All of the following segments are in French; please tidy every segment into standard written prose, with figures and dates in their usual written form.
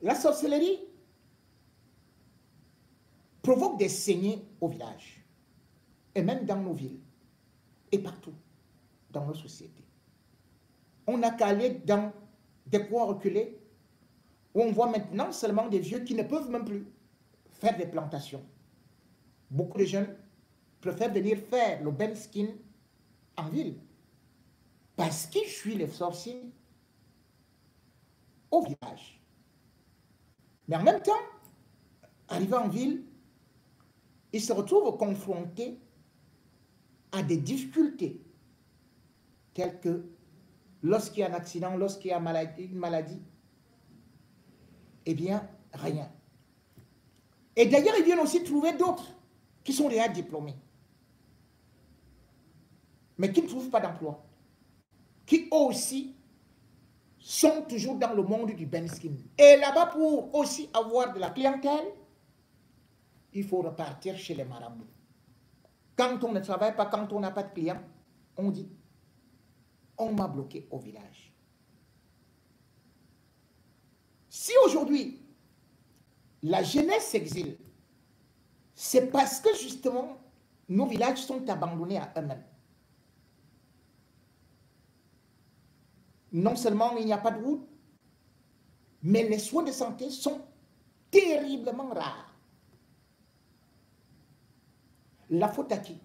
La sorcellerie provoque des saignées au village, et même dans nos villes, et partout dans nos sociétés. On n'a qu'à aller dans des coins reculés, où on voit maintenant seulement des vieux qui ne peuvent même plus faire des plantations. Beaucoup de jeunes préfèrent venir faire le ben skin en ville, parce qu'ils fuient les sorciers au village. Mais en même temps, arrivés en ville, ils se retrouvent confrontés à des difficultés, telles que lorsqu'il y a un accident, lorsqu'il y a une maladie, eh bien, rien. Et d'ailleurs, ils viennent aussi trouver d'autres qui sont déjà diplômés, mais qui ne trouvent pas d'emploi, qui aussi sont toujours dans le monde du ben skin. Et là-bas, pour aussi avoir de la clientèle, il faut repartir chez les marabouts. Quand on ne travaille pas, quand on n'a pas de clients, on dit, on m'a bloqué au village. Si aujourd'hui, la jeunesse s'exile, c'est parce que justement, nos villages sont abandonnés à eux-mêmes. Non seulement il n'y a pas de route, mais les soins de santé sont terriblement rares. La faute à qui?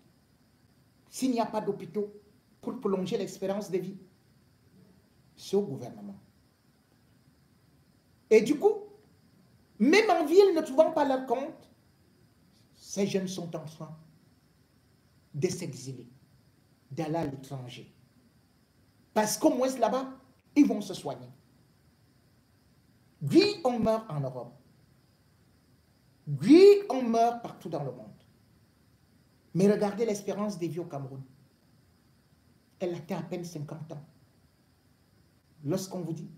S'il n'y a pas d'hôpitaux pour prolonger l'espérance de vie, c'est au gouvernement. Et du coup, même en ville, ne trouvant pas leur compte, ces jeunes sont en train de s'exiler, d'aller à l'étranger. Parce qu'au moins là-bas, ils vont se soigner. Oui, on meurt en Europe. Oui, on meurt partout dans le monde. Mais regardez l'espérance de vie au Cameroun. Elle atteint à peine 50 ans. Lorsqu'on vous dit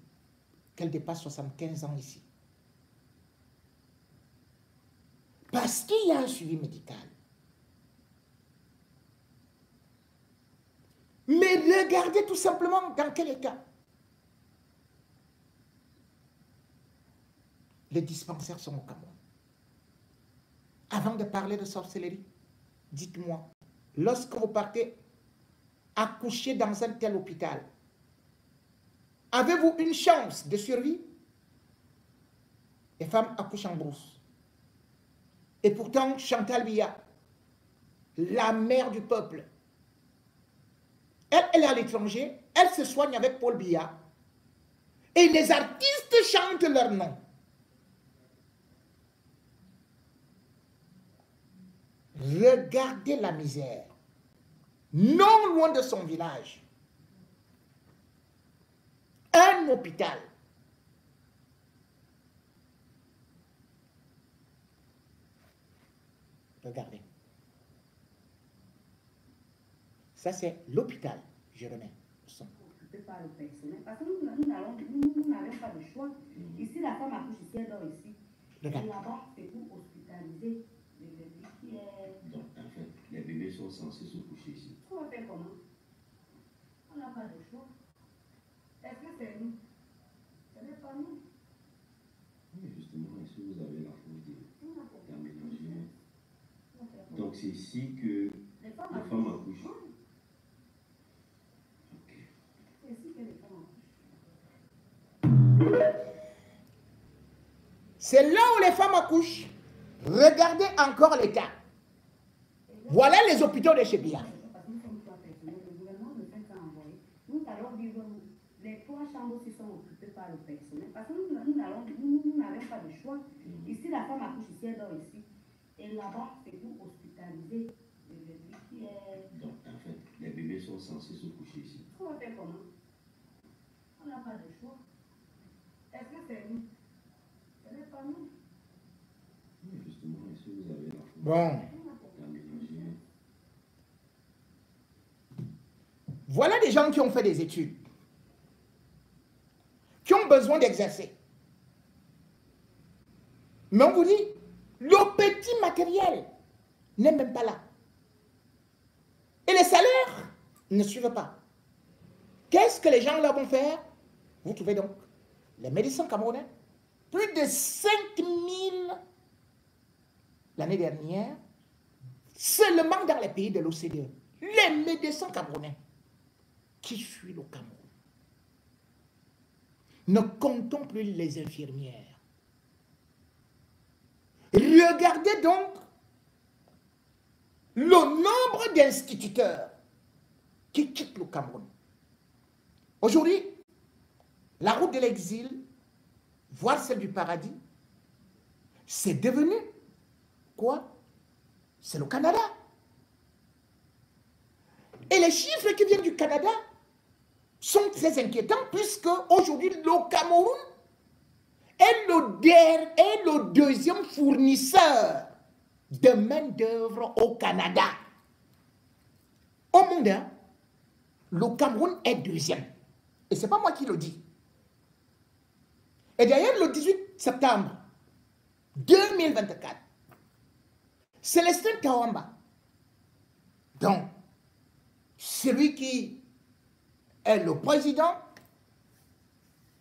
qu'elle dépasse 75 ans ici. Parce qu'il y a un suivi médical. Mais regardez tout simplement dans quel état. Les dispensaires sont au Cameroun. Avant de parler de sorcellerie, dites-moi, lorsque vous partez accoucher dans un tel hôpital, avez-vous une chance de survie? Les femmes accouchent en brousse. Et pourtant, Chantal Biya, la mère du peuple, elle est à l'étranger, elle se soigne avec Paul Biya, et les artistes chantent leur nom. Regardez la misère. Non loin de son village, un hôpital. Regardez. Ça, c'est l'hôpital. Je remets le son. Par le personnel. Parce que nous n'avons pas de choix. Ici, la femme accouche ici, elle dort ici. Et là-bas, c'est pour hospitaliser les bébés qui est... Donc, en fait, les bébés sont censés se coucher ici. On va faire comment? On n'a pas de choix. Est-ce que c'est nous? Ce n'est pas nous. Oui, justement, est-ce que vous avez la force d'aménager? Donc, c'est ici que les femmes accouchent. Ok. C'est ici que les femmes accouchent. C'est là où les femmes accouchent. Regardez encore l'état. Voilà les hôpitaux de chez Biya. Nous allons vivre, les 3 chambres qui sont occupées par le personnel, parce que nous n'avons pas de choix. Ici, la femme accouche ici, elle dort ici. Et là-bas, c'est pour hospitaliser les bébés qui est... Donc, en fait, les bébés sont censés se coucher ici. On va faire comment? On n'a pas de choix. Est-ce que c'est nous? Ce n'est pas nous. Oui, justement, est-ce que vous avez la force Bon. d'aménager? Voilà des gens qui ont fait des études, qui ont besoin d'exercer. Mais on vous dit, le petit matériel n'est même pas là. Et les salaires ne suivent pas. Qu'est-ce que les gens là vont faire? Vous trouvez donc les médecins camerounais plus de 5000 l'année dernière, seulement dans les pays de l'OCDE. Les médecins camerounais qui fuient le Cameroun. Ne comptons plus les infirmières. Regardez donc le nombre d'instituteurs qui quittent le Cameroun. Aujourd'hui, la route de l'exil, voire celle du paradis, c'est devenu quoi? C'est le Canada. Et les chiffres qui viennent du Canada sont très inquiétants puisque aujourd'hui le Cameroun est le deuxième fournisseur de main-d'œuvre au Canada. Au monde, hein, le Cameroun est deuxième. Et ce n'est pas moi qui le dis. Et d'ailleurs, le 18 septembre 2024, Célestin Tawamba, donc celui qui est le président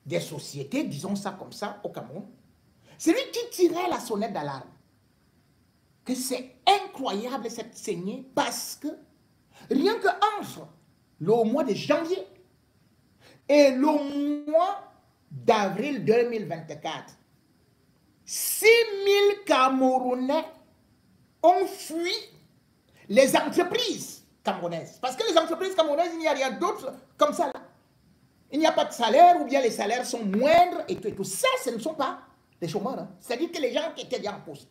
des sociétés, disons ça comme ça, au Cameroun, c'est lui qui tirait la sonnette d'alarme. Que c'est incroyable cette saignée parce que rien que entre le mois de janvier et le mois d'avril 2024, 6 000 Camerounais ont fui les entreprises camerounaises. Parce que les entreprises camerounaises, il n'y a rien d'autre comme ça là. Il n'y a pas de salaire ou bien les salaires sont moindres et tout. Ça, ce ne sont pas les chômeurs. Hein. C'est-à-dire que les gens qui étaient déjà en poste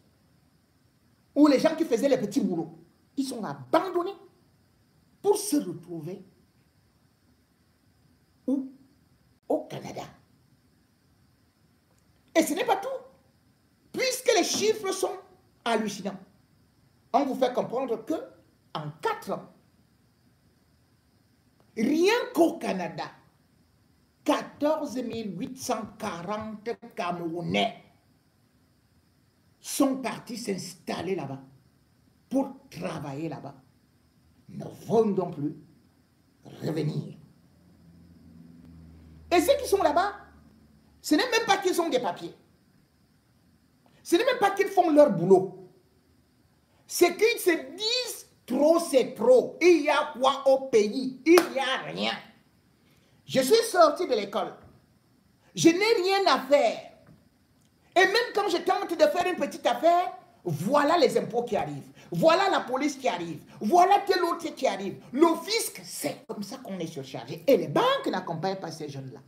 ou les gens qui faisaient les petits boulots, ils sont abandonnés pour se retrouver où? Au Canada. Et ce n'est pas tout. Puisque les chiffres sont hallucinants. On vous fait comprendre que en 4 ans, rien qu'au Canada, 14 840 Camerounais sont partis s'installer là-bas pour travailler là-bas. Ne vont donc plus revenir. Et ceux qui sont là-bas, ce n'est même pas qu'ils ont des papiers. Ce n'est même pas qu'ils font leur boulot. C'est qu'ils se disent trop, c'est trop. Il y a quoi au pays? Il n'y a rien. Je suis sorti de l'école. Je n'ai rien à faire. Et même quand je tente de faire une petite affaire, voilà les impôts qui arrivent. Voilà la police qui arrive. Voilà tel autre qui arrive. Le fisc, c'est comme ça qu'on est surchargé. Et les banques n'accompagnent pas ces jeunes-là.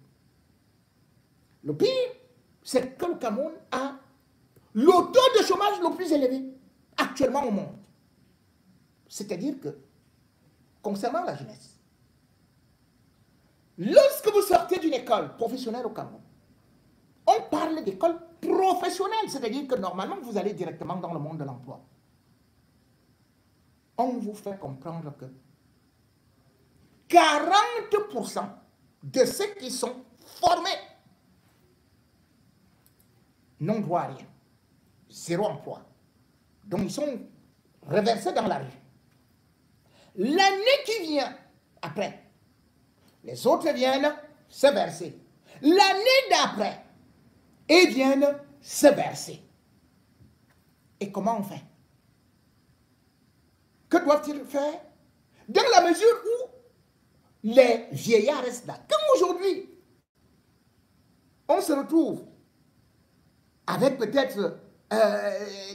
Le pire, c'est que le Cameroun a le taux de chômage le plus élevé actuellement au monde. C'est-à-dire que, concernant la jeunesse, lorsque vous sortez d'une école professionnelle au Cameroun, on parle d'école professionnelle, c'est-à-dire que normalement, vous allez directement dans le monde de l'emploi. On vous fait comprendre que 40% de ceux qui sont formés n'ont droit à rien. 0 emploi. Donc, ils sont reversés dans la rue. L'année qui vient, après, les autres viennent se verser. L'année d'après, ils viennent se verser. Et comment on fait? Que doivent-ils faire? Dans la mesure où les vieillards restent là. Comme aujourd'hui, on se retrouve avec peut-être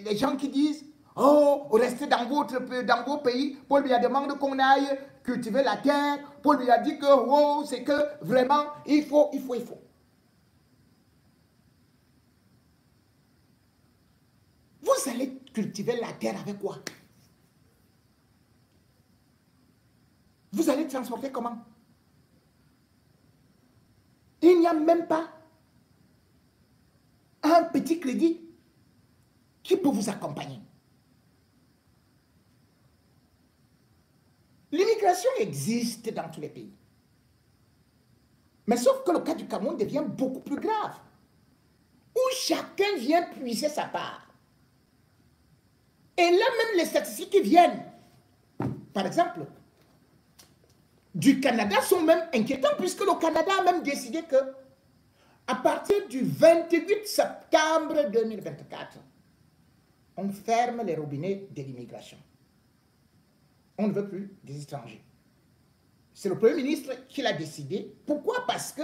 des gens qui disent « Oh, restez dans vos pays. Paul lui a demandé qu'on aille cultiver la terre. Paul lui a dit que oh, c'est que vraiment, il faut. » Vous allez cultiver la terre avec quoi? Vous allez transporter comment? Il n'y a même pas un petit crédit qui peut vous accompagner. L'immigration existe dans tous les pays. Mais sauf que le cas du Cameroun devient beaucoup plus grave. Où chacun vient puiser sa part. Et là même les statistiques qui viennent, par exemple, du Canada sont même inquiétants puisque le Canada a même décidé que à partir du 28 septembre 2024, on ferme les robinets de l'immigration. On ne veut plus des étrangers. C'est le Premier ministre qui l'a décidé. Pourquoi? Parce que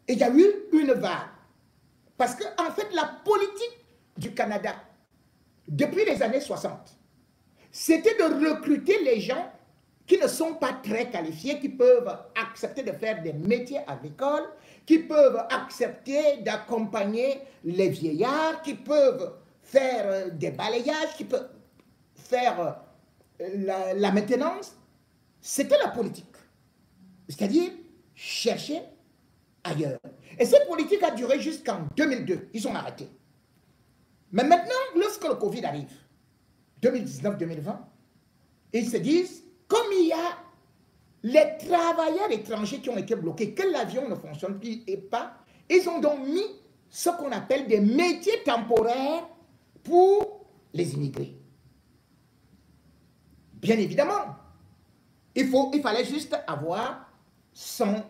il y a eu une vague. Parce que, en fait, la politique du Canada, depuis les années 60, c'était de recruter les gens qui ne sont pas très qualifiés, qui peuvent accepter de faire des métiers agricoles, qui peuvent accepter d'accompagner les vieillards, qui peuvent faire des balayages, qui peuvent faire la maintenance. C'était la politique. C'est-à-dire chercher ailleurs. Et cette politique a duré jusqu'en 2002. Ils ont arrêté. Mais maintenant, lorsque le Covid arrive, 2019-2020, ils se disent, comme il y a les travailleurs étrangers qui ont été bloqués, que l'avion ne fonctionne plus et pas, ils ont donc mis ce qu'on appelle des métiers temporaires pour les immigrés. Bien évidemment, il fallait juste avoir son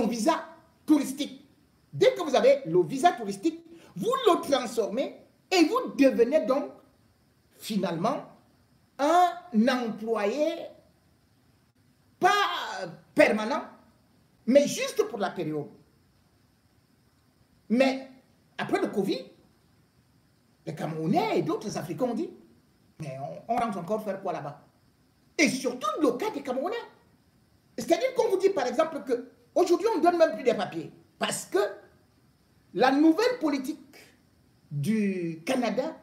visa touristique. Dès que vous avez le visa touristique, vous le transformez et vous devenez donc finalement un employé pas permanent, mais juste pour la période. Mais après le Covid, les Camerounais et d'autres Africains ont dit, mais on rentre encore faire quoi là-bas? Et surtout le cas des Camerounais. C'est-à-dire qu'on vous dit par exemple qu'aujourd'hui on ne donne même plus des papiers. Parce que la nouvelle politique du Canada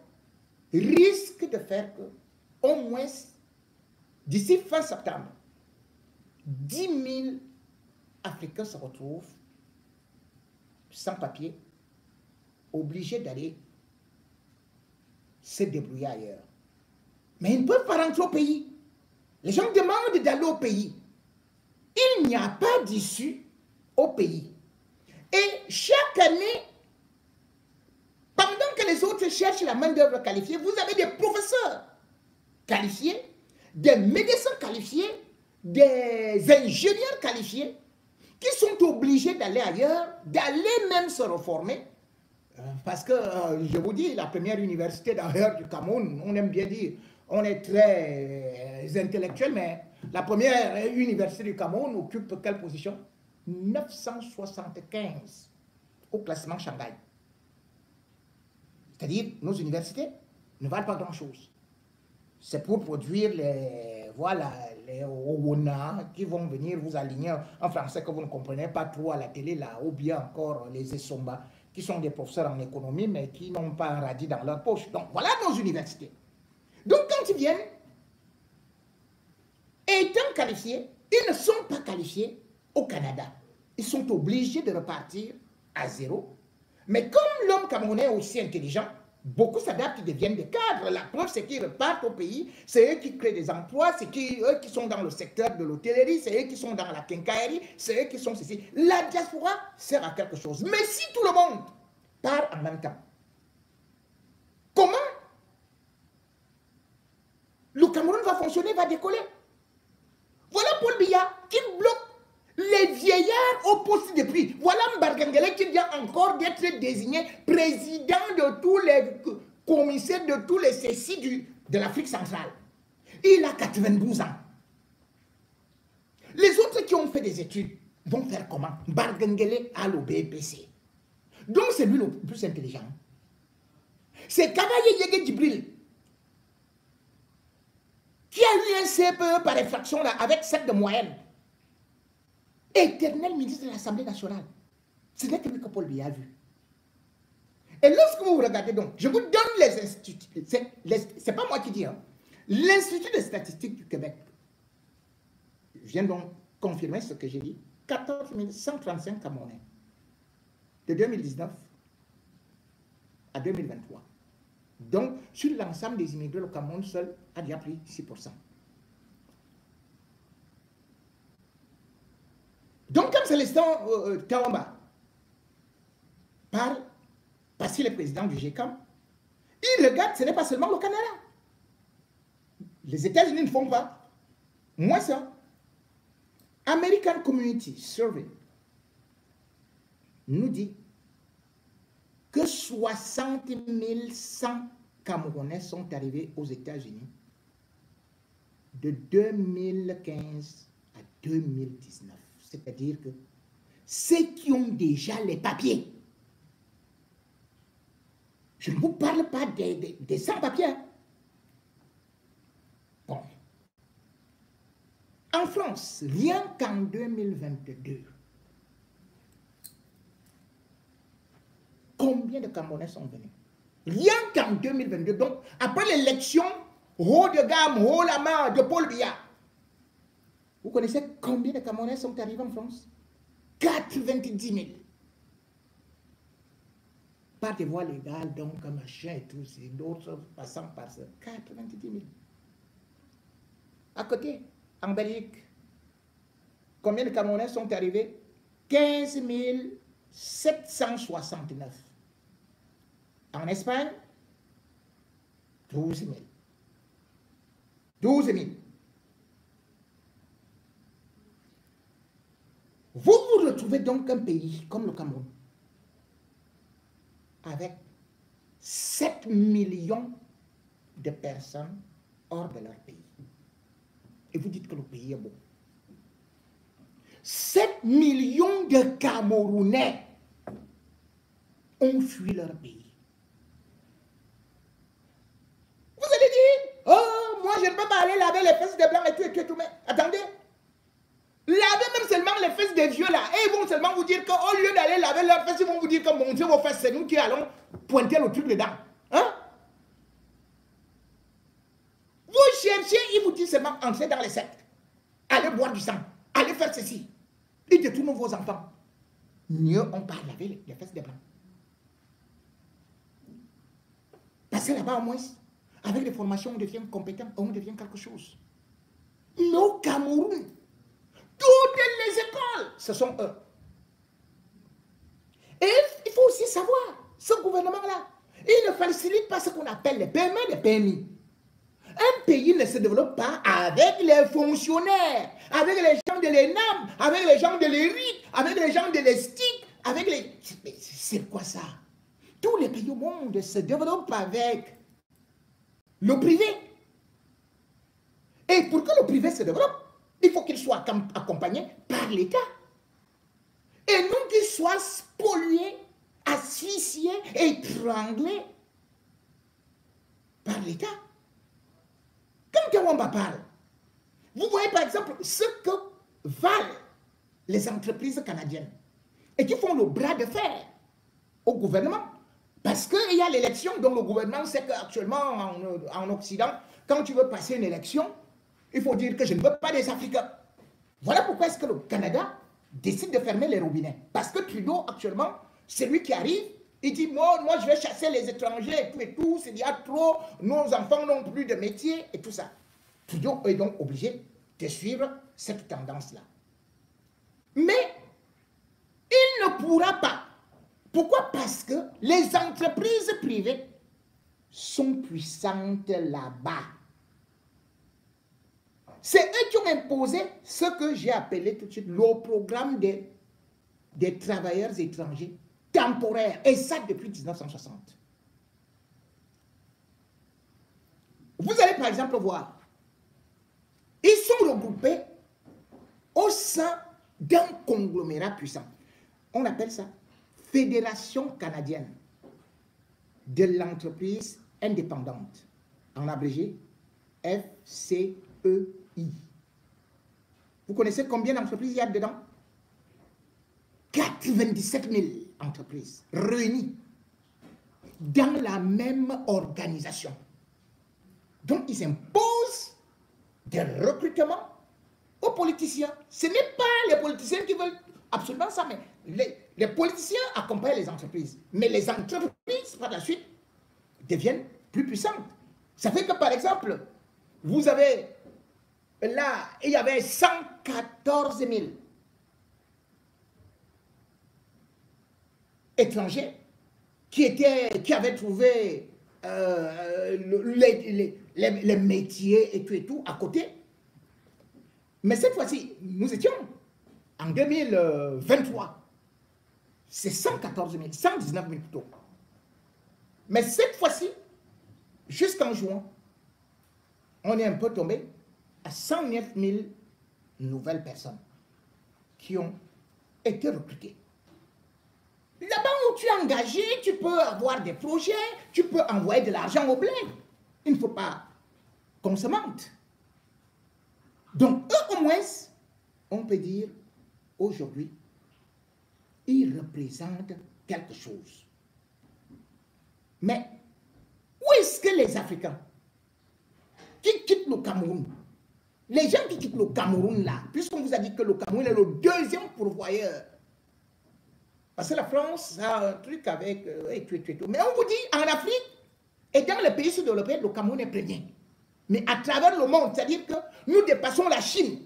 risque de faire que, au moins, d'ici fin septembre, 10 000 Africains se retrouvent sans papier, obligés d'aller se débrouiller ailleurs. Mais ils ne peuvent pas rentrer au pays. Les gens demandent d'aller au pays. Il n'y a pas d'issue au pays. Et chaque année, pendant que les autres cherchent la main-d'œuvre qualifiée, vous avez des professeurs qualifiés, des médecins qualifiés, des ingénieurs qualifiés qui sont obligés d'aller ailleurs, d'aller même se reformer. Parce que, je vous dis, la première université d'ailleurs du Cameroun, on aime bien dire, on est très intellectuel, mais la première université du Cameroun occupe quelle position? 975 au classement Shanghai. C'est-à-dire, nos universités ne valent pas grand-chose. C'est pour produire les Owona qui vont venir vous aligner en français que vous ne comprenez pas trop à la télé, là, ou bien encore les Essomba, qui sont des professeurs en économie, mais qui n'ont pas un radis dans leur poche. Donc, voilà nos universités. Donc, quand ils viennent, étant qualifiés, ils ne sont pas qualifiés au Canada. Ils sont obligés de repartir à zéro. Mais comme l'homme camerounais est aussi intelligent, beaucoup s'adaptent, ils deviennent des cadres. La preuve, c'est qu'ils repartent au pays. C'est eux qui créent des emplois, c'est eux qui sont dans le secteur de l'hôtellerie, c'est eux qui sont dans la quincaillerie, c'est eux qui sont ceci. La diaspora sert à quelque chose. Mais si tout le monde part en même temps, comment le Cameroun va fonctionner, va décoller? Voilà Paul Biya qui bloque les vieillards au poste de prix. Voilà Mbargangele qui vient encore d'être désigné président de tous les commissaires de tous les CECI de l'Afrique centrale. Il a 92 ans. Les autres qui ont fait des études vont faire comment? Mbargangele a le BPC. Donc c'est lui le plus intelligent. C'est Kavaye Yege Djibril qui a eu un CPE par effraction là, avec 7 de moyenne. Éternel ministre de l'Assemblée nationale. Ce n'est que lui que Paul Biya a vu. Et lorsque vous regardez donc, je vous donne les instituts, c'est pas moi qui dis, hein, l'Institut de statistique du Québec, je viens donc confirmer ce que j'ai dit, 14 135 Camerounais, de 2019 à 2023. Donc, sur l'ensemble des immigrés, le Cameroun seul a déjà pris 6%. Donc, comme Célestin Tawamba parle, parce qu'il est président du GECAM, il regarde, ce n'est pas seulement le Canada. Les États-Unis ne font pas. Moi, ça. American Community Survey nous dit que 60 100 Camerounais sont arrivés aux États-Unis de 2015 à 2019. C'est-à-dire que ceux qui ont déjà les papiers, je ne vous parle pas des sans-papiers. Bon. En France, rien qu'en 2022, combien de Camerounais sont venus? Rien qu'en 2022. Donc, après l'élection haut de gamme, haut la main de Paul Biya, vous connaissez combien de Camerounais sont arrivés en France? 90 000. Par des voies légales, donc, machin et tout, c'est d'autres passant par ça. 90 000. À côté, en Belgique, combien de Camerounais sont arrivés? 15 769. En Espagne, 12 000. 12 000. Vous vous retrouvez donc un pays comme le Cameroun, avec 7 millions de personnes hors de leur pays. Et vous dites que le pays est beau. 7 millions de Camerounais ont fui leur pays. Vous allez dire, oh, moi je ne peux pas aller laver les fesses des blancs et tout, mais attendez. Lavez même seulement les fesses des vieux là. Et ils vont seulement vous dire qu'au lieu d'aller laver leurs fesses, ils vont vous dire que mon Dieu, vos fesses, c'est nous qui allons pointer le truc dedans. Hein? Vous cherchez, ils vous disent seulement entrer dans les sectes. Allez boire du sang. Allez faire ceci. Ils détournent vos enfants. Mieux on part laver les fesses des blancs. Parce que là-bas, au moins, avec les formations, on devient compétent, on devient quelque chose. Mais au Cameroun, toutes les écoles, ce sont eux. Et il faut aussi savoir, ce gouvernement-là, il ne facilite pas ce qu'on appelle les PME, les PMI. Un pays ne se développe pas avec les fonctionnaires, avec les gens de l'ENAM, avec les gens de l'ERIC, avec les gens de l'ESTIC, avec les... C'est quoi ça? Tous les pays au monde se développent avec le privé. Et pour que le privé se développe, il faut qu'il soit accompagné par l'État. Et non qu'il soit spolié, asphyxié, étranglé par l'État. Quand Kawamba parle, vous voyez par exemple ce que valent les entreprises canadiennes et qui font le bras de fer au gouvernement. Parce qu'il y a l'élection, donc le gouvernement sait qu'actuellement en Occident, quand tu veux passer une élection, il faut dire que je ne veux pas des Africains. Voilà pourquoi est-ce que le Canada décide de fermer les robinets. Parce que Trudeau, actuellement, c'est lui qui arrive, il dit, moi je vais chasser les étrangers et tout, il y a trop, nos enfants n'ont plus de métier et tout ça. Trudeau est donc obligé de suivre cette tendance-là. Mais il ne pourra pas. Pourquoi? Parce que les entreprises privées sont puissantes là-bas. C'est eux qui ont imposé ce que j'ai appelé tout de suite le programme des travailleurs étrangers temporaires. Et ça depuis 1960. Vous allez par exemple voir, ils sont regroupés au sein d'un conglomérat puissant. On appelle ça Fédération canadienne de l'entreprise indépendante. En abrégé, FCEI. Vous connaissez combien d'entreprises il y a dedans? 97 000 entreprises réunies dans la même organisation. Donc, ils imposent des recrutements aux politiciens. Ce n'est pas les politiciens qui veulent absolument ça, mais les politiciens accompagnent les entreprises. Mais les entreprises, par la suite, deviennent plus puissantes. Ça fait que, par exemple, vous avez, là, il y avait 114 000 étrangers qui avaient trouvé les métiers et tout à côté. Mais cette fois-ci, nous étions en 2023. c'est 114 000, 119 000 plutôt. Mais cette fois-ci, jusqu'en juin, on est un peu tombé à 109 000 nouvelles personnes qui ont été recrutées. Là-bas où tu es engagé, tu peux avoir des projets, tu peux envoyer de l'argent au blé. Il ne faut pas qu'on se mente. Donc, eux, au moins, on peut dire, aujourd'hui, ils représentent quelque chose. Mais, où est-ce que les Africains qui quittent le Cameroun, les gens qui quittent le Cameroun là, puisqu'on vous a dit que le Cameroun est le deuxième pourvoyeur, parce que la France a un truc avec... mais on vous dit, en Afrique, et dans les pays sud-européens, le Cameroun est premier. Mais à travers le monde, c'est-à-dire que nous dépassons la Chine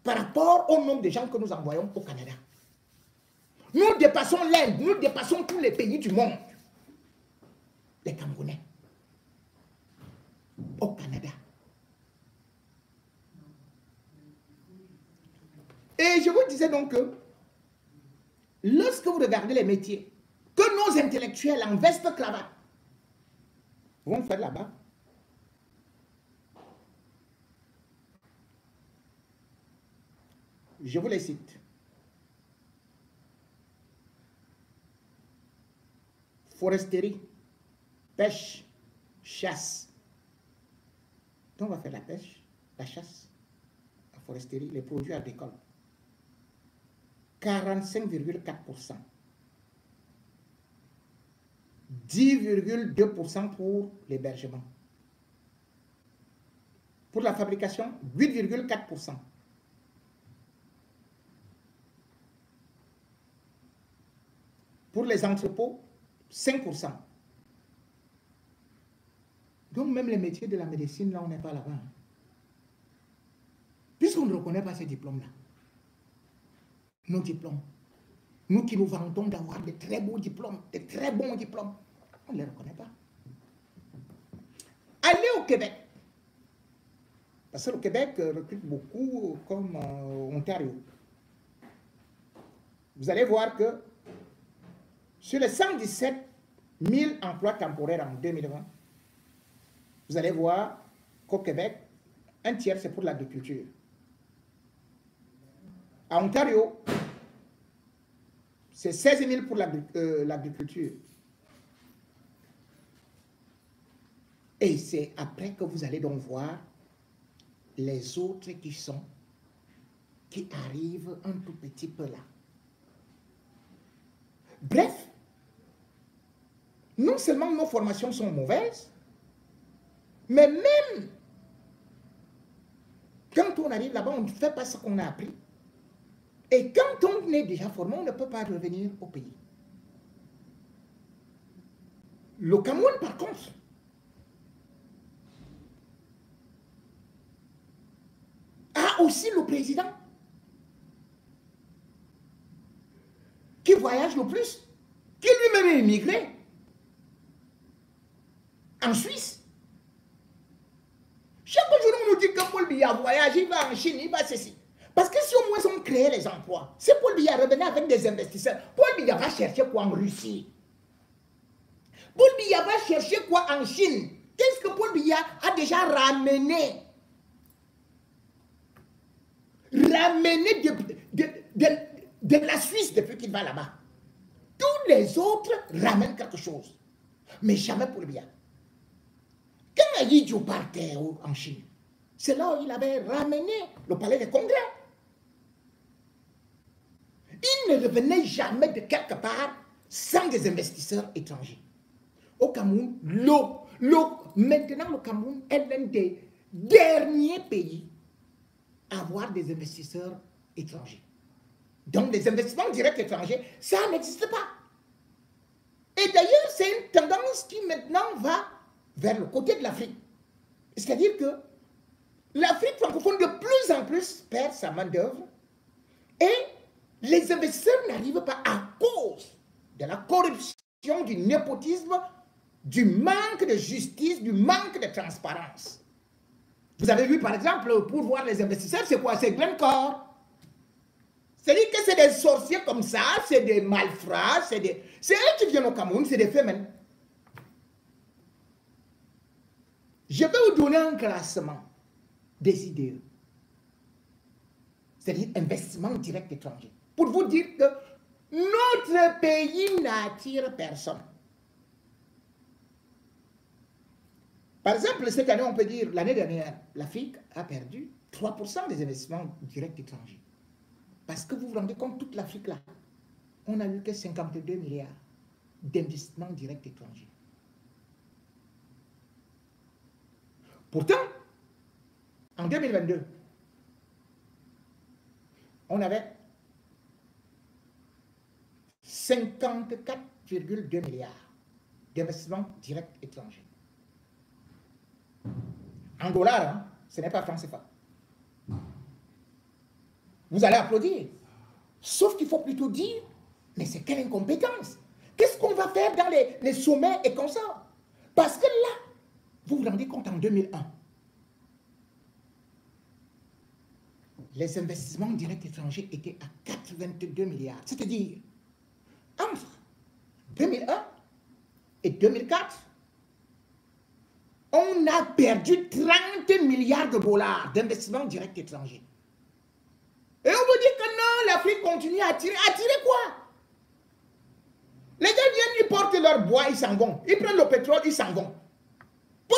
par rapport au nombre de gens que nous envoyons au Canada. Nous dépassons l'Inde, nous dépassons tous les pays du monde. Les Camerounais. Au Canada. Et je vous disais donc que lorsque vous regardez les métiers que nos intellectuels en veste-cravate vont faire là-bas, je vous les cite. Foresterie, pêche, chasse. Donc on va faire la pêche, la chasse, la foresterie, les produits agricoles. 45,4%. 10,2% pour l'hébergement. Pour la fabrication, 8,4%. Pour les entrepôts, 5%. Donc même les métiers de la médecine, là, on n'est pas là-bas. Puisqu'on ne reconnaît pas ces diplômes-là. Nos diplômes. Nous qui nous vantons d'avoir de très beaux diplômes, de très bons diplômes, on ne les reconnaît pas. Allez au Québec. Parce que le Québec recrute beaucoup comme Ontario. Vous allez voir que sur les 117 000 emplois temporaires en 2020, vous allez voir qu'au Québec, un tiers c'est pour l'agriculture. À Ontario, c'est 16 000 pour l'agriculture. Et c'est après que vous allez donc voir les autres qui arrivent un tout petit peu là. Bref, non seulement nos formations sont mauvaises, mais même quand on arrive là-bas, on ne fait pas ce qu'on a appris. Et quand on est déjà formé, on ne peut pas revenir au pays. Le Cameroun, par contre, a aussi le président qui voyage le plus, qui lui-même est immigré en Suisse. Chaque jour, on nous dit que Paul Biya voyage, il va en Chine, il va ceci. Parce que si au moins on crée les emplois, si Paul Biya revenait avec des investisseurs, Paul Biya va chercher quoi en Russie? Paul Biya va chercher quoi en Chine? Qu'est-ce que Paul Biya a déjà ramené? Ramené de la Suisse depuis qu'il va là-bas. Tous les autres ramènent quelque chose. Mais jamais Paul Biya. Quand Ayidjo partait en Chine, c'est là où il avait ramené le palais des congrès. Il ne revenait jamais de quelque part sans des investisseurs étrangers. Au Cameroun, maintenant le Cameroun est l'un des derniers pays à avoir des investisseurs étrangers. Donc des investissements directs étrangers, ça n'existe pas. Et d'ailleurs, c'est une tendance qui maintenant va vers le côté de l'Afrique. C'est-à-dire que l'Afrique francophone de plus en plus perd sa main-d'œuvre et les investisseurs n'arrivent pas à cause de la corruption, du népotisme, du manque de justice, du manque de transparence. Vous avez vu par exemple, pour voir les investisseurs, c'est quoi? C'est Glencore. C'est-à-dire que c'est des sorciers comme ça, c'est des malfrats, c'est eux qui viennent au Cameroun, c'est des femmes. Je vais vous donner un classement des idées. C'est-à-dire investissement direct étranger. Pour vous dire que notre pays n'attire personne. Par exemple, cette année, on peut dire, l'année dernière, l'Afrique a perdu 3% des investissements directs étrangers. Parce que vous vous rendez compte, toute l'Afrique là, on n'a eu que 52 milliards d'investissements directs étrangers. Pourtant, en 2022, on avait 54,2 milliards d'investissements directs étrangers. En dollars, hein, ce n'est pas franc CFA. Vous allez applaudir. Sauf qu'il faut plutôt dire, mais c'est quelle incompétence? Qu'est-ce qu'on va faire dans les sommets et comme ça? Parce que là, vous vous rendez compte, en 2001, les investissements directs étrangers étaient à 82 milliards. C'est-à-dire, entre 2001 et 2004, on a perdu 30 milliards de dollars d'investissements directs étrangers. Et on vous dit que non, l'Afrique continue à attirer. Attirer quoi? Les gars viennent, ils portent leur bois, ils s'en vont. Ils prennent le pétrole, ils s'en vont.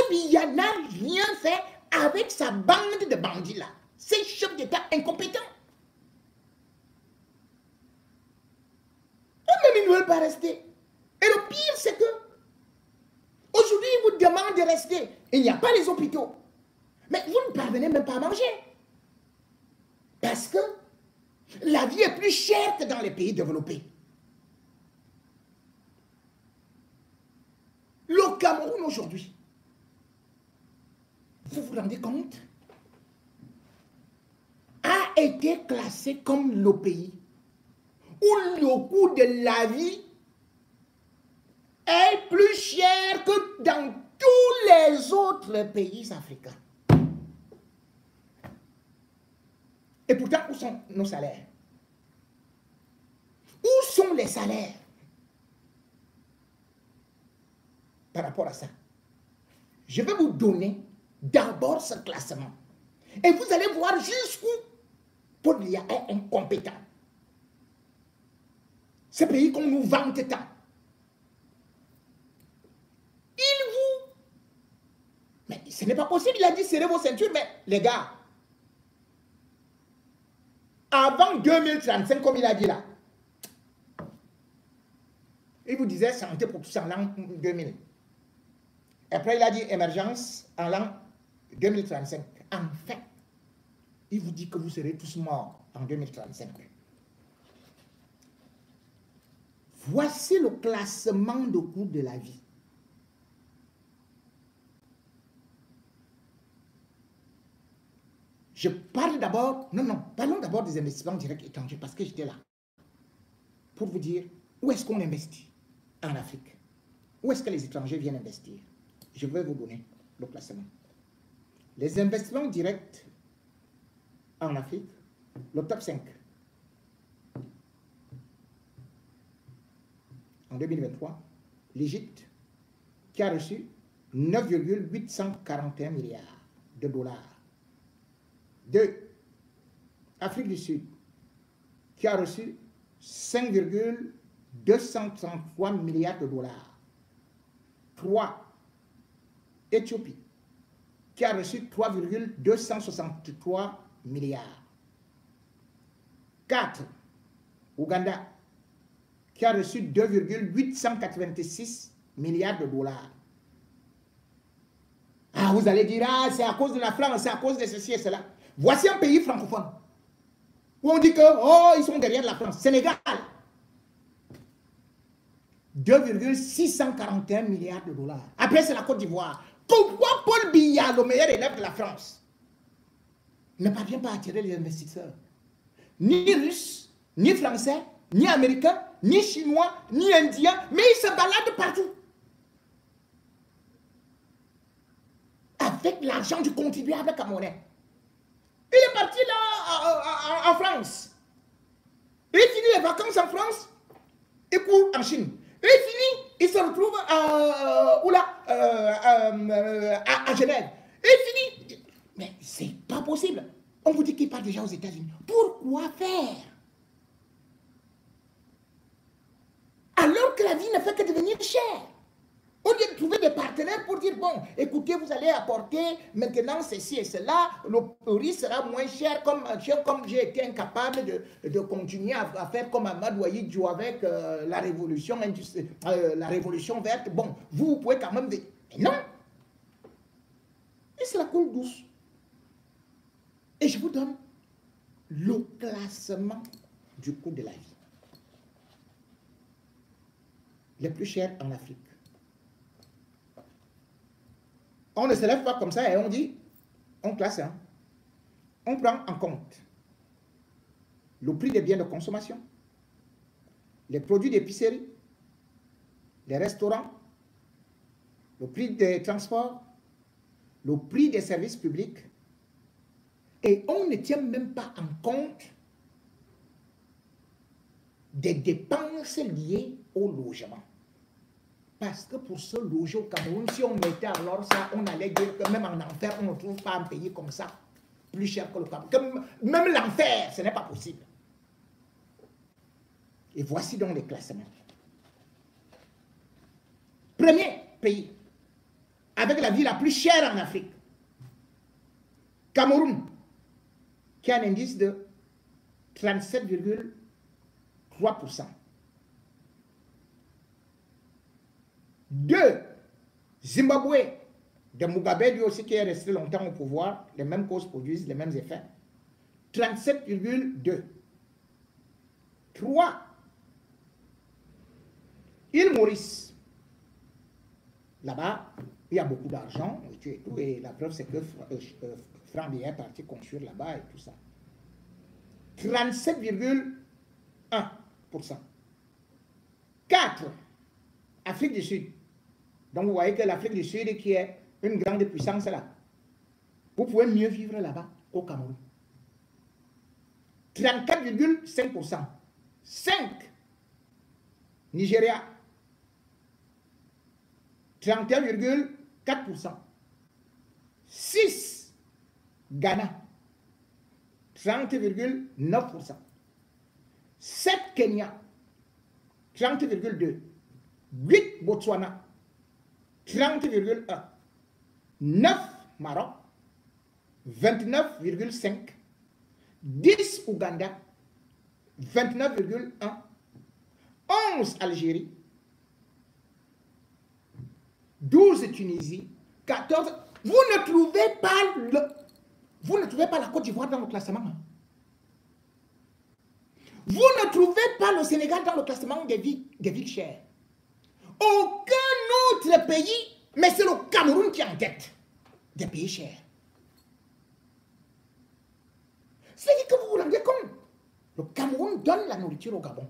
Biya n'a rien fait avec sa bande de bandits là. Ces chefs d'État incompétents. Eux-mêmes, ils ne veulent pas rester. Et le pire, c'est que aujourd'hui, ils vous demandent de rester. Il n'y a pas les hôpitaux. Mais vous ne parvenez même pas à manger. Parce que la vie est plus chère que dans les pays développés. Le Cameroun aujourd'hui, vous vous rendez compte, a été classé comme le pays où le coût de la vie est plus cher que dans tous les autres pays africains. Et pourtant, où sont nos salaires? Où sont les salaires par rapport à ça? Je vais vous donner d'abord ce classement. Et vous allez voir jusqu'où Paul Biya est incompétent. Ce pays qu'on nous vante tant. Mais ce n'est pas possible, il a dit serrez vos ceintures, mais les gars, avant 2035, comme il a dit là, il vous disait santé pour tous en l'an 2000. Après, il a dit émergence en l'an 2035. En fait, il vous dit que vous serez tous morts en 2035. Voici le classement de coût de la vie. Je parle d'abord, parlons d'abord des investissements directs étrangers parce que j'étais là. Pour vous dire, où est-ce qu'on investit en Afrique? Où est-ce que les étrangers viennent investir? Je vais vous donner le classement. Les investissements directs en Afrique, le top 5. En 2023, l'Égypte qui a reçu 9,841 milliards de dollars. 2. Afrique du Sud, qui a reçu 5,233 milliards de dollars. 3. Éthiopie, qui a reçu 3,263 milliards. 4. Ouganda, qui a reçu 2,886 milliards de dollars. Ah, vous allez dire, ah, c'est à cause de la France, c'est à cause de ceci et cela. Voici un pays francophone où on dit que, oh, ils sont derrière la France. Sénégal, 2,641 milliards de dollars. Après, c'est la Côte d'Ivoire. Pourquoi Paul Biya, le meilleur élève de la France, ne parvient pas à attirer les investisseurs? Ni russes, ni français, ni américains, ni chinois, ni indiens, mais ils se baladent partout. Avec l'argent du contribuable camerounais. Il est parti là en France. Il finit les vacances en France, il court en Chine. Il finit, il se retrouve à Genève. Il finit. Mais c'est pas possible. On vous dit qu'il part déjà aux États-Unis. Pourquoi faire? Alors que la vie ne fait que devenir chère. Au lieu de trouver des partenaires pour dire, bon, écoutez, vous allez apporter maintenant ceci et cela, le riz sera moins cher, comme j'ai été incapable de continuer à faire comme Amadou Ahidjo avec la révolution verte. Bon, vous pouvez quand même... Mais non. Et c'est la coule douce. Et je vous donne le classement du coût de la vie. Les plus chers en Afrique. On ne se lève pas comme ça et on dit, on classe, hein. On prend en compte le prix des biens de consommation, les produits d'épicerie, les restaurants, le prix des transports, le prix des services publics, et on ne tient même pas en compte des dépenses liées au logement. Parce que pour se loger au Cameroun, si on mettait alors ça, on allait dire que même en enfer, on ne trouve pas un pays comme ça, plus cher que le Cameroun. Que même l'enfer, ce n'est pas possible. Et voici donc les classements. Premier pays, avec la vie la plus chère en Afrique, Cameroun, qui a un indice de 37,3%. 2, Zimbabwe, de Mugabe, lui aussi qui est resté longtemps au pouvoir, les mêmes causes produisent les mêmes effets. 37,2. 3, île Maurice. Là-bas, il y a beaucoup d'argent, et la preuve c'est que Franck est parti construire là-bas et tout ça. 37,1%. 4, Afrique du Sud. Donc vous voyez que l'Afrique du Sud qui est une grande puissance là, vous pouvez mieux vivre là-bas qu'au Cameroun. 34,5%. 5, Nigeria. 31,4%. 6, Ghana. 30,9%. 7, Kenya. 30,2%. 8, Botswana. 30,1%. 9, Maroc. 29,5%. 10, Ouganda. 29,1%. 11, Algérie. 12, Tunisie. 14. Vous ne trouvez pas la Côte d'Ivoire dans le classement. Vous ne trouvez pas le Sénégal dans le classement des villes chères. Aucun autre pays, mais c'est le Cameroun qui est en tête des pays chers. C'est-à-dire que vous vous rendez compte. Le Cameroun donne la nourriture au Gabon.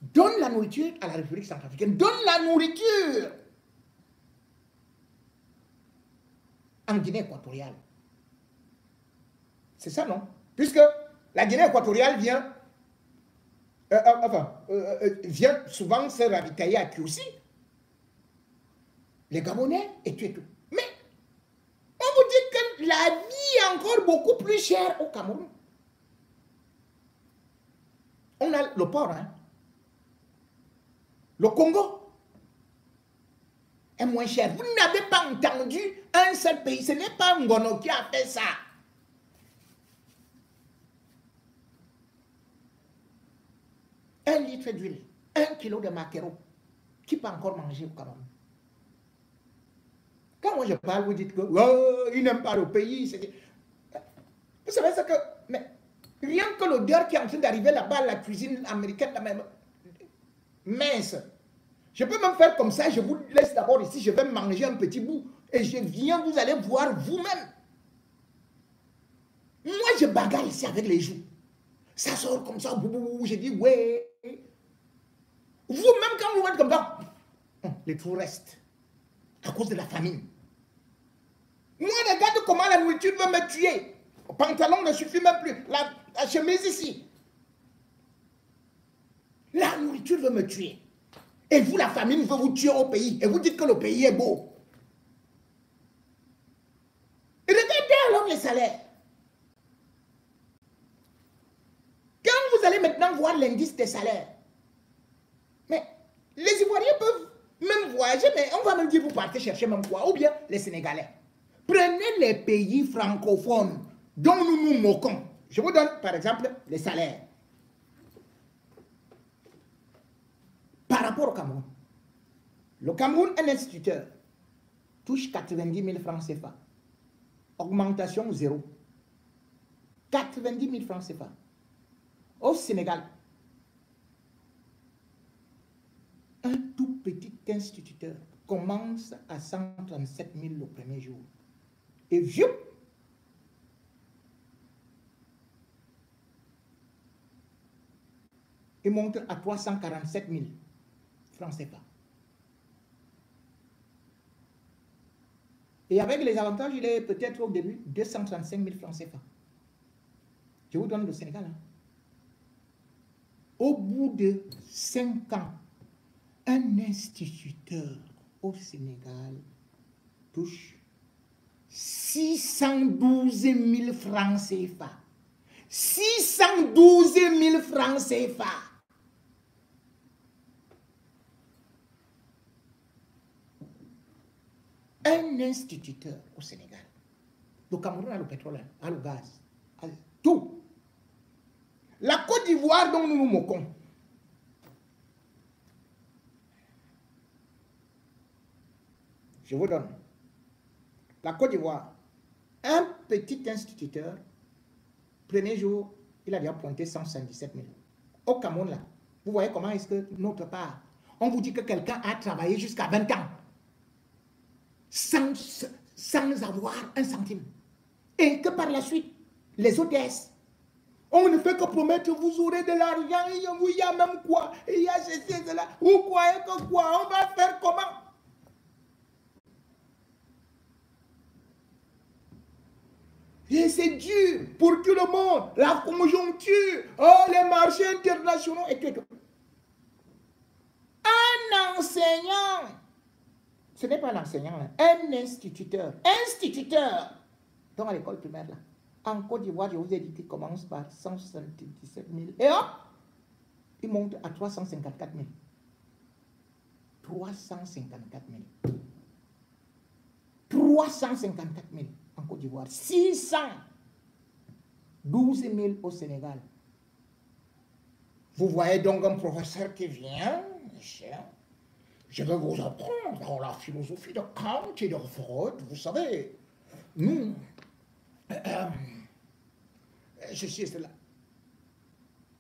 Donne la nourriture à la République centrafricaine. Donne la nourriture en Guinée équatoriale. C'est ça, non? Puisque la Guinée équatoriale vient souvent se ravitailler à Kiousi. Les Gabonais et tout et tout. Mais on vous dit que la vie est encore beaucoup plus chère au Cameroun. On a le port, hein. Le Congo est moins cher. Vous n'avez pas entendu un seul pays. Ce n'est pas Ngono qui a fait ça. Un litre d'huile, 1 kilo de maquereau. Qui peut encore manger au Cameroun? Quand moi je parle, vous dites que oh, ils n'aiment pas le pays. Vous savez ce que... Mais rien que l'odeur qui est en train d'arriver là-bas, la cuisine américaine, la même mince. Je peux même faire comme ça, je vous laisse d'abord ici, je vais manger un petit bout. Et je viens, vous allez voir vous-même. Moi, je bagarre ici avec les joues. Ça sort comme ça, je dis, ouais. Vous-même, quand vous êtes comme ça, les trous restent. À cause de la famine. Moi, regarde comment la nourriture veut me tuer. Le pantalon ne suffit même plus. La chemise ici. l'agriculture veut me tuer. Et vous, la famine veut vous tuer au pays. Et vous dites que le pays est beau. Et regardez alors les salaires. Quand vous allez maintenant voir l'indice des salaires, mais les Ivoiriens peuvent même voyager, mais on va même dire vous partez chercher même quoi, ou bien les Sénégalais. Prenez les pays francophones dont nous nous moquons. Je vous donne par exemple les salaires. Par rapport au Cameroun. Le Cameroun, un instituteur, touche 90 000 francs CFA. Augmentation 0. 90 000 francs CFA. Au Sénégal, un tout petit instituteur commence à 137 000 le premier jour. Et vieux, il monte à 347 000 francs CFA. Et avec les avantages, il est peut-être au début 235 000 francs CFA. Je vous donne le Sénégal. Hein. Au bout de 5 ans, un instituteur au Sénégal touche 612 000 francs CFA. 612 000 francs CFA. Un instituteur au Sénégal. Le Cameroun a le pétrole, a le gaz, a tout. La Côte d'Ivoire dont nous nous moquons. Je vous donne. La Côte d'Ivoire, un petit instituteur, premier jour, il a déjà pointé 177 000. Au Cameroun, là, vous voyez comment est-ce que notre part, on vous dit que quelqu'un a travaillé jusqu'à 20 ans, sans avoir un centime. Et que par la suite, les ODS, on ne fait que promettre, vous aurez de l'argent, il y a même quoi, il y a ceci, cela. Vous croyez que quoi, on va faire comment? Et c'est dur pour tout le monde, la conjoncture, oh, les marchés internationaux et tout. Un enseignant, ce n'est pas un enseignant, un instituteur, donc à l'école primaire là. En Côte d'Ivoire, je vous ai dit qu'il commence par 177 000. Et hop, il monte à 354 000. 354 000. 354 000 en Côte d'Ivoire. 612 000 au Sénégal. Vous voyez donc un professeur qui vient, je vais vous apprendre dans la philosophie de Kant et de Freud, vous savez. Nous, ceci et cela.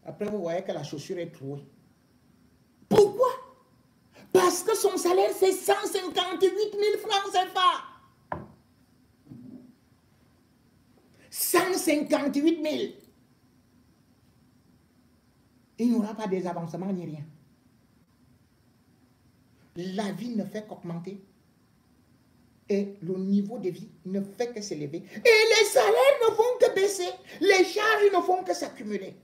Après, vous voyez que la chaussure est trouée. Pourquoi? Parce que son salaire, c'est 158 000 francs CFA. 158 000. Il n'y aura pas des avancements ni rien. La vie ne fait qu'augmenter. Et le niveau de vie ne fait que s'élever. Et les salaires ne font que baisser. Les charges ne font que s'accumuler.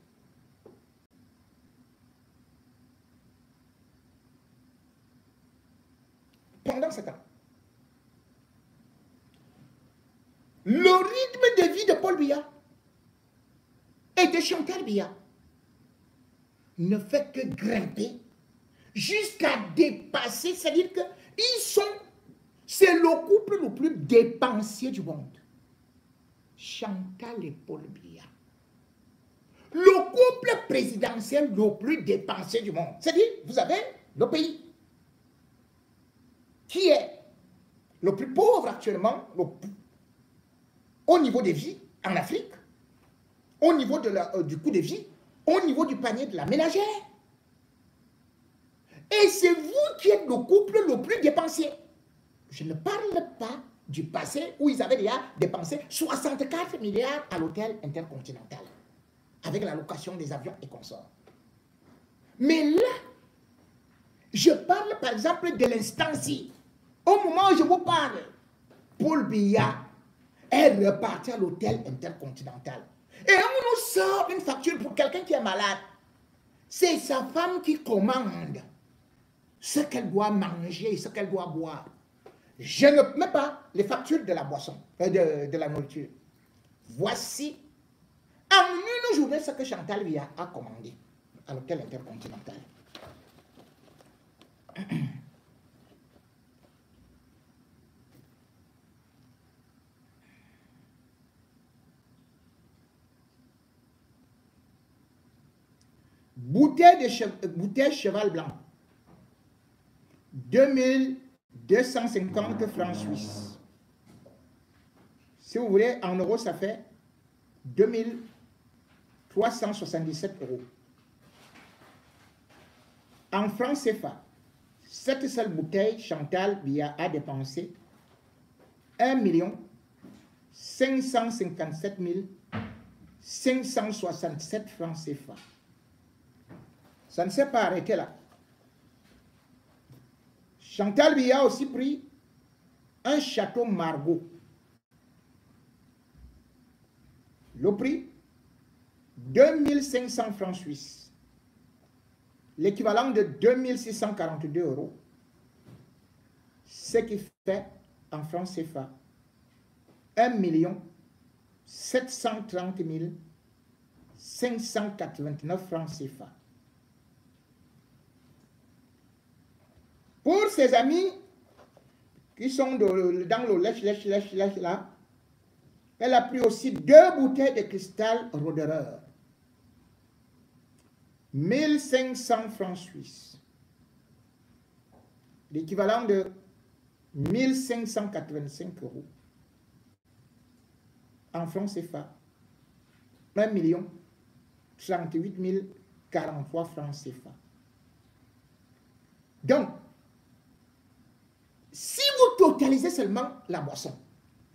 Pendant ce temps, le rythme de vie de Paul Biya et de Chantal Biya ne fait que grimper jusqu'à dépasser, c'est-à-dire que c'est le couple le plus dépensier du monde. Chantal et Paul Biya. Le couple présidentiel le plus dépensier du monde. C'est-à-dire, vous avez le pays qui est le plus pauvre actuellement au niveau des vies en Afrique, au niveau du coût de vie, au niveau du panier de la ménagère. Et c'est vous qui êtes le couple le plus dépensier. Je ne parle pas du passé où ils avaient déjà dépensé 64 milliards à l'hôtel intercontinental, avec la location des avions et consorts. Mais là, je parle par exemple de l'instant-ci. Au moment où je vous parle, Paul Biya est reparti à l'hôtel intercontinental. Et on nous sort une facture pour quelqu'un qui est malade. C'est sa femme qui commande ce qu'elle doit manger, ce qu'elle doit boire. Je ne mets pas les factures de la boisson, de la nourriture. Voici en une journée ce que Chantal Biya a commandé à l'hôtel intercontinental. Bouteille cheval blanc, 2250 francs suisses. Si vous voulez, en euros, ça fait 2377 euros. En francs CFA, cette seule bouteille, Chantal Biya a dépensé 1 557 567 francs CFA. Ça ne s'est pas arrêté là. Chantal Biya a aussi pris un château Margaux. Le prix, 2500 francs suisses. L'équivalent de 2642 euros. Ce qui fait en francs CFA 1 730 589 francs CFA. Pour ses amis qui sont dans le lèche là, elle a pris aussi 2 bouteilles de cristal Roederer. 1500 francs suisses. L'équivalent de 1585 euros. En francs CFA, 1 38 043 francs CFA. Donc, si vous totalisez seulement la boisson,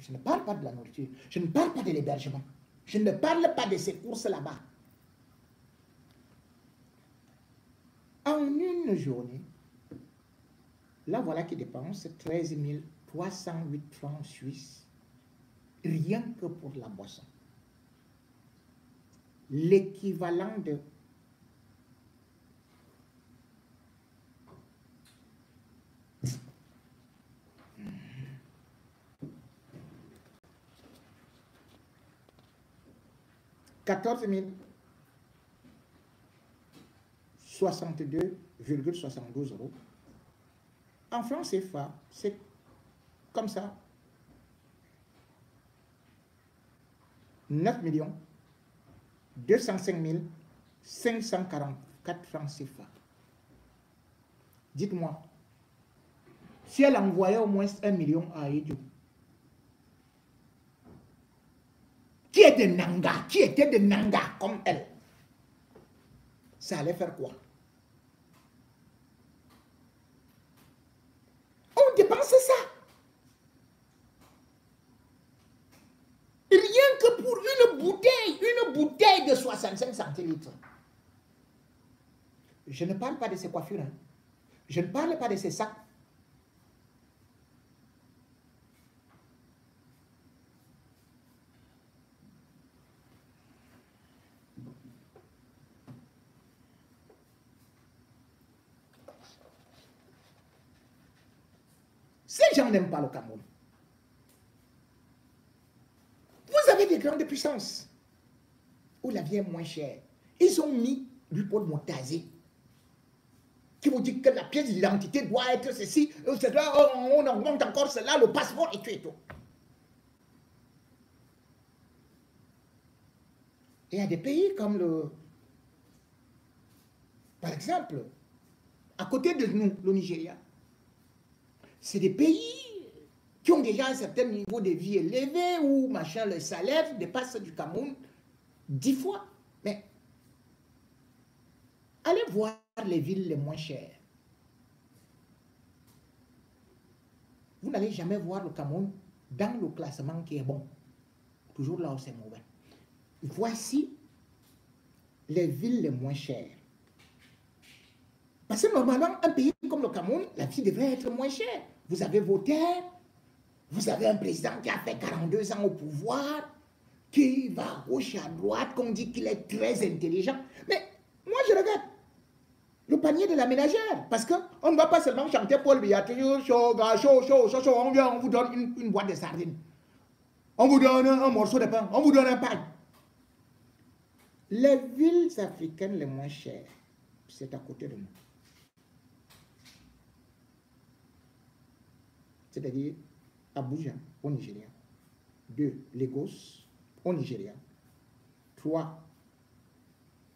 je ne parle pas de la nourriture, je ne parle pas de l'hébergement, je ne parle pas de ces courses là-bas. En une journée, là voilà qui dépense 13 308 francs suisses, rien que pour la boisson. L'équivalent de 14 062,72 euros. En francs CFA, c'est comme ça. 9 205 544 francs CFA. Dites-moi, si elle envoyait au moins 1 million à Edio, qui est de Nanga, qui était de Nanga comme elle, ça allait faire quoi? On dépense ça. Rien que pour une bouteille de 65 centilitres. Je ne parle pas de ces coiffures. Hein. Je ne parle pas de ces sacs. Ces gens n'aiment pas le Cameroun. Vous avez des grandes puissances où la vie est moins chère. Ils ont mis du pot de Montazé qui vous dit que la pièce d'identité doit être ceci, on augmente encore cela, le passeport et tout et tout. Il y a des pays comme par exemple, à côté de nous, le Nigeria, c'est des pays qui ont déjà un certain niveau de vie élevé où machin, le salaire dépasse du Cameroun 10 fois. Mais allez voir les villes les moins chères. Vous n'allez jamais voir le Cameroun dans le classement qui est bon. Toujours là où c'est mauvais. Voici les villes les moins chères. Parce que normalement, un pays comme le Cameroun, la vie devrait être moins chère. Vous avez vos terres, vous avez un président qui a fait 42 ans au pouvoir, qui va à gauche et à droite, qu'on dit qu'il est très intelligent. Mais moi, je regarde, Le panier de la ménagère. Parce qu'on ne va pas seulement chanter Paul Biya, toujours chaud, chaud, on vient, on vous donne une boîte de sardines. On vous donne un morceau de pain, on vous donne un pain. Les villes africaines les moins chères, c'est à côté de nous. C'est-à-dire Abuja, au Nigeria. 2, Lagos, au Nigeria. 3,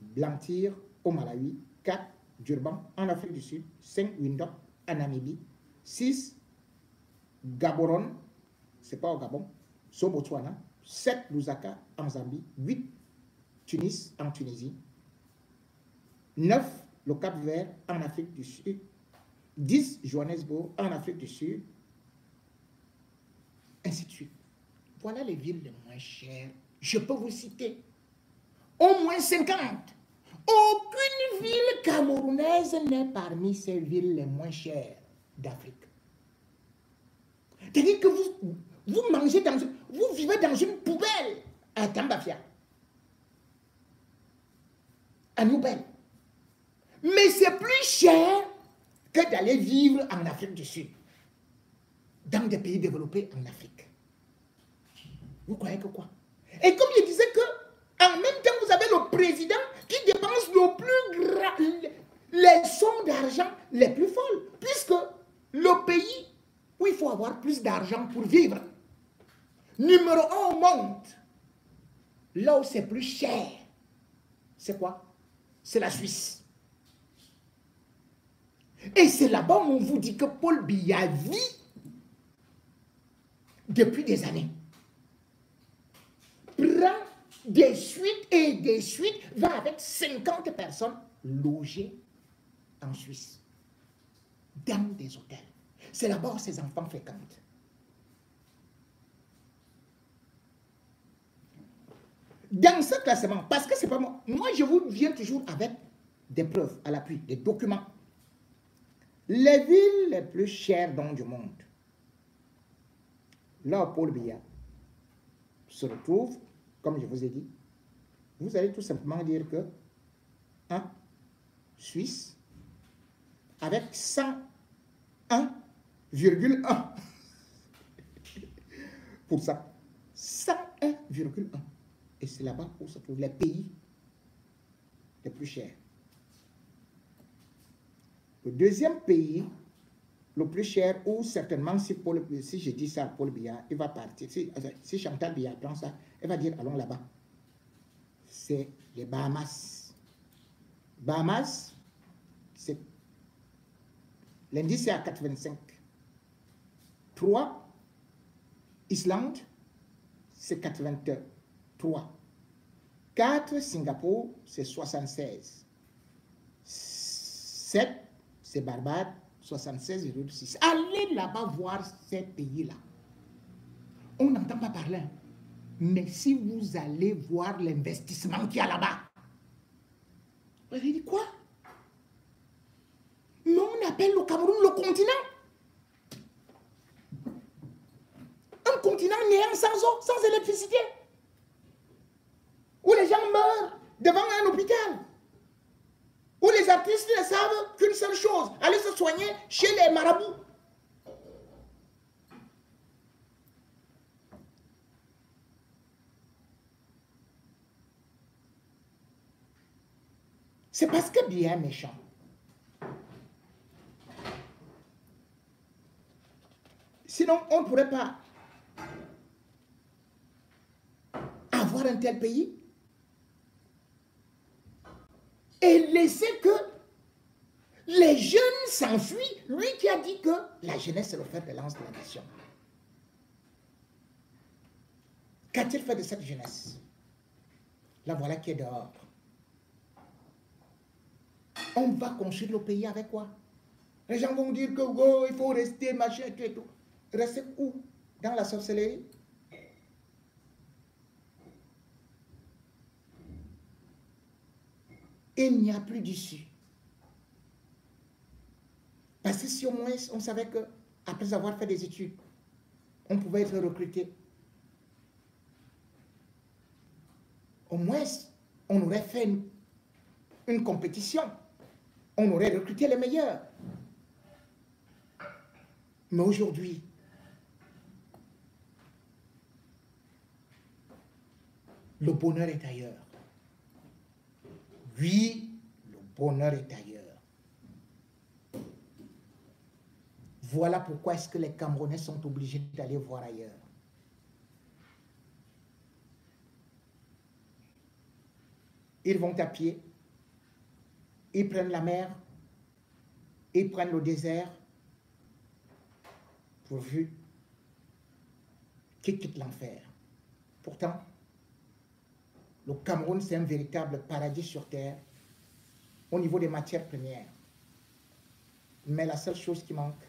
Blantyre, au Malawi. 4, Durban, en Afrique du Sud. 5, Windhoek, en Namibie. 6, Gaborone, c'est pas au Gabon, c'est au Botswana. 7, Lusaka, en Zambie. 8, Tunis, en Tunisie. 9, le Cap-Vert, en Afrique du Sud. 10, Johannesburg, en Afrique du Sud. Ainsi de suite. Voilà les villes les moins chères. Je peux vous citer au moins 50. Aucune ville camerounaise n'est parmi ces villes les moins chères d'Afrique. C'est-à-dire que vous mangez vous vivez dans une poubelle à Tambafia, à Nouvelle. Mais c'est plus cher que d'aller vivre en Afrique du Sud, dans des pays développés en Afrique. Vous croyez que quoi? Et comme je disais que, en même temps, vous avez le président qui dépense les sommes d'argent les plus folles, puisque le pays où il faut avoir plus d'argent pour vivre, numéro 1 au monde, là où c'est plus cher, c'est quoi? C'est la Suisse. Et c'est là-bas où on vous dit que Paul Biya vit depuis des années. Prend des suites et des suites, va avec 50 personnes logées en Suisse, dans des hôtels. C'est là-bas où ses enfants fréquentent. Dans ce classement, parce que c'est pas moi, je vous viens toujours avec des preuves à l'appui, des documents. Les villes les plus chères dans le monde, là où Paul Biya se retrouve, comme je vous ai dit, vous allez tout simplement dire que Suisse, avec 101,1%. 101,1%. Et c'est là-bas où se trouvent les pays les plus chers. Le deuxième pays le plus cher, ou certainement si je dis ça à Paul Biya, il va partir. Si Chantal Biya prend ça, elle va dire allons là-bas. C'est les Bahamas. Bahamas, l'indice est à 85. 3, Islande, c'est 83. 4, Singapour, c'est 76. 7, c'est Barbade, 76,6. Allez là-bas voir ces pays-là. On n'entend pas parler. Mais si vous allez voir l'investissement qu'il y a là-bas, vous allez dire quoi? Mais on appelle le Cameroun le continent. Un continent néant sans eau, sans électricité. Où les gens meurent devant un hôpital. Où les artistes ne savent qu'une seule chose, aller se soigner chez les marabouts. C'est parce que Biya est méchant. Sinon, on ne pourrait pas avoir un tel pays et laisser que les jeunes s'enfuient. Lui qui a dit que la jeunesse est le fer de lance de la nation. Qu'a-t-il fait de cette jeunesse? La voilà qui est dehors. On va construire le pays avec quoi? Les gens vont dire que oh, il faut rester, machin, tout et tout. Rester où? Dans la sorcellerie? Il n'y a plus d'issue. Parce que si au moins on savait que après avoir fait des études, on pouvait être recruté, au moins on aurait fait une compétition on aurait recruté les meilleurs. Mais aujourd'hui, le bonheur est ailleurs. Oui, le bonheur est ailleurs. Voilà pourquoi est-ce que les Camerounais sont obligés d'aller voir ailleurs. Ils vont à pied, ils prennent la mer, ils prennent le désert, pourvu qu'ils quittent l'enfer. Pourtant, le Cameroun, c'est un véritable paradis sur terre au niveau des matières premières. Mais la seule chose qui manque,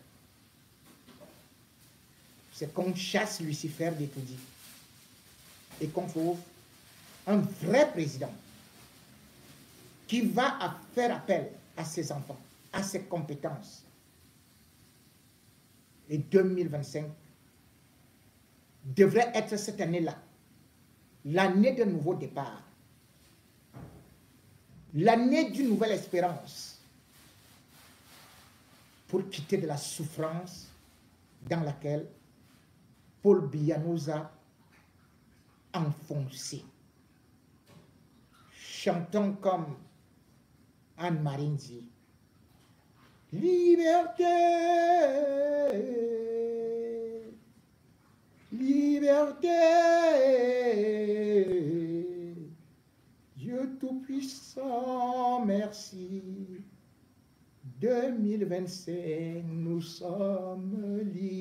c'est qu'on chasse Lucifer d'étourdie et qu'on trouve un vrai président qui va faire appel à ses enfants, à ses compétences. Et 2025 devrait être cette année-là, l'année d'un nouveau départ, l'année d'une nouvelle espérance pour quitter de la souffrance dans laquelle Paul Biya nous a enfoncés. Chantons comme Anne-Marie dit, liberté, liberté, Dieu Tout-Puissant, merci. 2025, nous sommes libres.